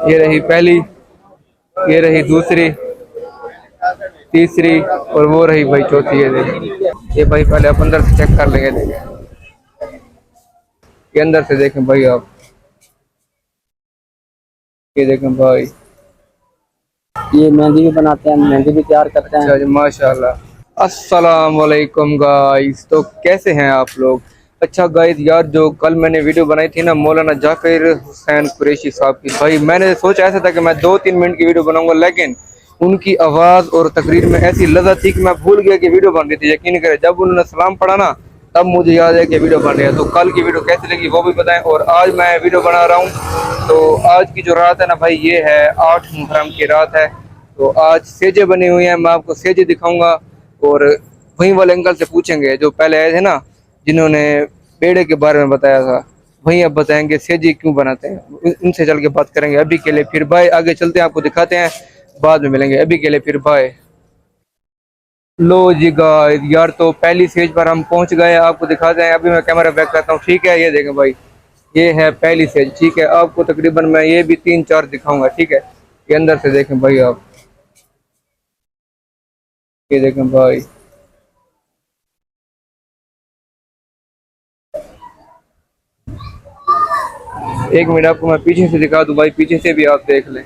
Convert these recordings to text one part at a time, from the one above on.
ये रही पहली, ये रही दूसरी, तीसरी और वो रही भाई चौथी। ये देखिए, ये भाई पहले आप अंदर से चेक कर लेंगे। देखें, ये अंदर से देखें भाई आप, ये देखें भाई। ये मेहंदी भी बनाते हैं, मेहंदी भी तैयार करते हैं। अच्छा जी, माशाल्लाह। अस्सलाम वालेकुम गाइस, तो कैसे हैं आप लोग? अच्छा गाइस, यार जो कल मैंने वीडियो बनाई थी ना मौलाना जाकिर हुसैन कुरैशी साहब की, भाई मैंने सोचा ऐसा था कि मैं 2-3 मिनट की वीडियो बनाऊंगा, लेकिन उनकी आवाज़ और तकरीर में ऐसी लज़्ज़त थी कि मैं भूल गया कि वीडियो बन रही थी। यकीन करें, जब उन्होंने सलाम पढ़ा ना तब मुझे याद है कि वीडियो बन रही है। तो कल की वीडियो कैसी लगी वो भी बताएं। और आज मैं वीडियो बना रहा हूँ, तो आज की जो रात है ना भाई, ये है 8 मुहर्रम की रात है। तो आज सेजे बनी हुई हैं, मैं आपको सेजे दिखाऊंगा। और वहीं वाले अंकल से पूछेंगे जो पहले आए थे ना, जिन्होंने पेड़े के बारे में बताया था, वहीं अब बताएंगे सेजे क्यों बनाते हैं। उनसे चल के बात करेंगे। अभी के लिए फिर बाय, आगे चलते हैं, आपको दिखाते हैं, बाद में मिलेंगे। अभी के लिए फिर बाय। लो जी गाइस, यार तो पहली स्टेज पर हम पहुंच गए, आपको दिखाते हैं। अभी मैं कैमरा बैक करता हूँ, ठीक है? ये देखें भाई, ये है पहली स्टेज, ठीक है? आपको तकरीबन मैं ये भी 3-4 दिखाऊंगा, ठीक है? ये अंदर से देखें भाई आप, ये देखें भाई। 1 मिनट आपको मैं पीछे से दिखा दूं भाई, पीछे से भी आप देख लें।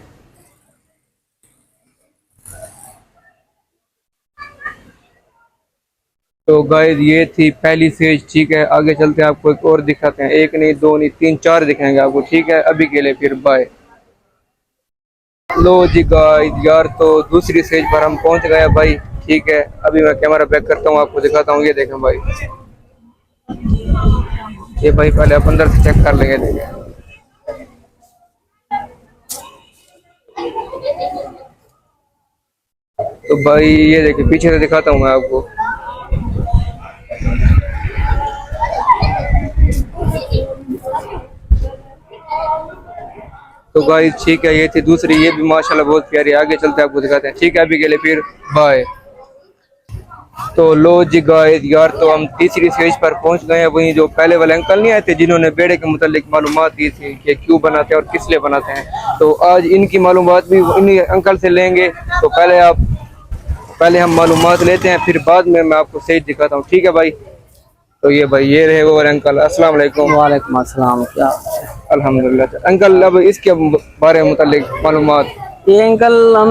तो गाइस ये थी पहली स्टेज, ठीक है? आगे चलते हैं, आपको एक और दिखाते हैं। एक नहीं, दो नहीं, 3-4 दिखाएंगे आपको, ठीक है? अभी के लिए फिर बाय। लो जी गाइस, यार तो दूसरी स्टेज पर हम पहुंच गए भाई, ठीक है? अभी मैं कैमरा बैक करता हूँ, आपको दिखाता हूँ। ये देखें भाई, ये भाई पहले आप अंदर से चेक कर लेंगे। देखें, तो भाई ये देखिए, पीछे से दिखाता हूँ मैं आपको। तो गाइस ठीक है, ये थी दूसरी, ये भी माशाल्लाह बहुत प्यारी है। आगे चलते हैं, आपको दिखाते हैं, ठीक है? अभी के लिए फिर बाय। तो लो जी गाइस, यार तो हम तीसरी स्टेज पर पहुंच गए हैं। वहीं जो पहले वाले अंकल नहीं आए थे, जिन्होंने बेड़े के मुतालिक मालूमात दी थी कि क्यों बनाते हैं और किस लिए बनाते हैं, तो आज इनकी मालूमात भी इन्हीं अंकल से लेंगे। तो पहले हम मालूमात लेते हैं, फिर बाद में मैं आपको स्टेज दिखाता हूँ, ठीक है भाई? तो ये भाई, ये रहे वो वाले अंकल। अस्सलाम वालेकुम। वालेकुम अस्सलाम। क्या अल्हम्दुलिल्लाह अंकल, अब इसके बारे में मुतालिक मालूमात। ये अंकल, हम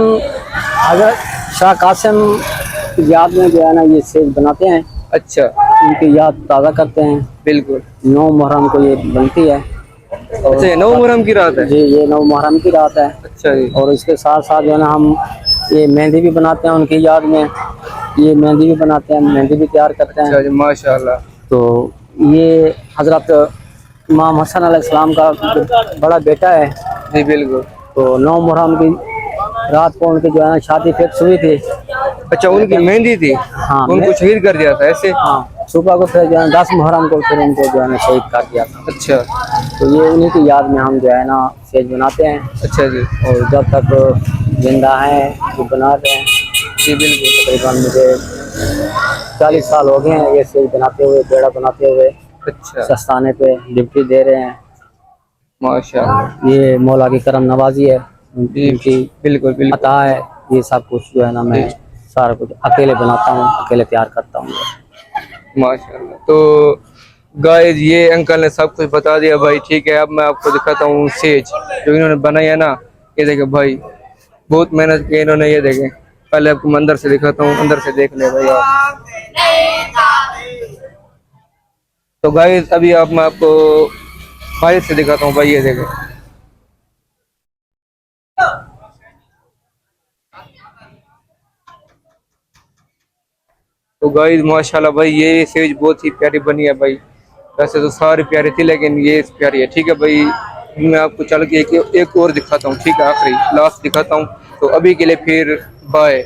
हजरत शाह कासिम की याद में जो है ना ये सेज बनाते हैं, अच्छा, उनकी याद ताज़ा करते हैं। बिल्कुल। 9 मुहर्रम को ये बनती है। अच्छा, और ये 9 मुहर्रम की रात है? जी, ये 9 मुहर्रम की रात है। अच्छा जी। और इसके साथ साथ जो है ना हम ये मेहंदी भी बनाते हैं उनकी याद में। ये मेहंदी भी बनाते हैं, मेहंदी भी तैयार करते हैं। अच्छा जी, माशाल्लाह। तो ये हजरत इमाम हसन अलैहिस्सलाम का बड़ा बेटा है। जी बिल्कुल। तो 9 मुहर्रम की रात को उनकी जो है ना शादी फिक्स हुई थी। अच्छा, उनकी लेकिन मेहंदी थी, हाँ उनको शहीद कर दिया था ऐसे? हाँ, सुबह को फिर जो है 10 मुहर्रम को फिर उनको जो है ना शहीद कर दिया था। अच्छा। तो ये उन्हीं की याद में हम जो है ना सेज बनाते हैं। अच्छा जी। और जब तक जिंदा हैं वो बना रहे हैं। जी बिल्कुल। तकरीबन मुझे 40 साल हो गए हैं ये सेज बनाते हुए, बेड़ा बनाते हुए। अच्छा, सस्ताने पे ड्यूटी दे रहे हैं। माशाल्लाह। ये मौला की करम नवाजी है, जी उनकी बिल्कुल बिल्कुल। अता है। ये सब कुछ जो है ना जी मैं सारा कुछ अकेले बनाता हूँ, अकेले तैयार करता हूँ। माशाल्लाह। तो गाइस ये अंकल ने सब कुछ बता दिया भाई, ठीक है? अब मैं आपको दिखाता हूँ सेज जो इन्होंने बनाई है ना। ये देखें भाई, बहुत मेहनत की इन्होंने। ये देखें, पहले आपको मैं अंदर से दिखाता हूँ, अंदर से देख ले भाई आप। तो गाइस अभी आप मैं आपको बाहर से दिखाता हूँ भाई, ये देखें। तो गाइस माशाल्लाह भाई, ये सेज बहुत ही प्यारी बनी है भाई। वैसे तो सारी प्यारी थी, लेकिन ये प्यारी है, ठीक है भाई? मैं आपको चल के एक और दिखाता हूँ, ठीक है? आखिरी लास्ट दिखाता हूँ। तो अभी के लिए फिर बाय।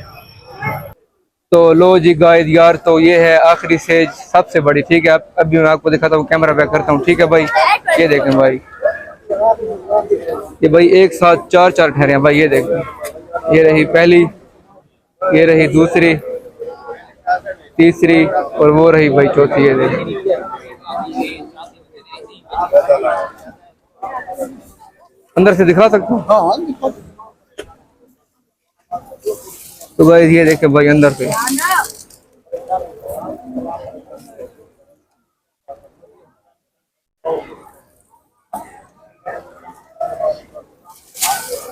तो लो जी गाइस, यार तो ये है आखिरी सेज, सबसे बड़ी, ठीक है? अब अभी मैं आपको दिखाता हूँ, कैमरा बैक करता हूँ, ठीक है भाई? ये देखें भाई, ये भाई एक साथ 4-4 ठहरे हैं भाई। ये देखें, ये रही पहली, ये रही दूसरी, तीसरी और वो रही भाई चौथी। ये देखें, अंदर से दिखा सकता हूँ? हाँ हाँ दिखा दो। तो गाइस ये देखे भाई अंदर से।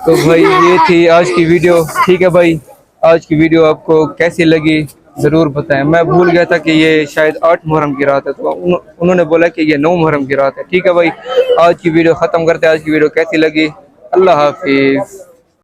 तो भाई ये थी आज की वीडियो। ठीक है भाई, आज की वीडियो आपको कैसी लगी ज़रूर बताएं। मैं भूल गया था कि ये शायद 8 मुहर्रम की रात है, तो उन्होंने बोला कि ये 9 मुहर्रम की रात है। ठीक है भाई, आज की वीडियो ख़त्म करते हैं। आज की वीडियो कैसी लगी? अल्लाह हाफिज़।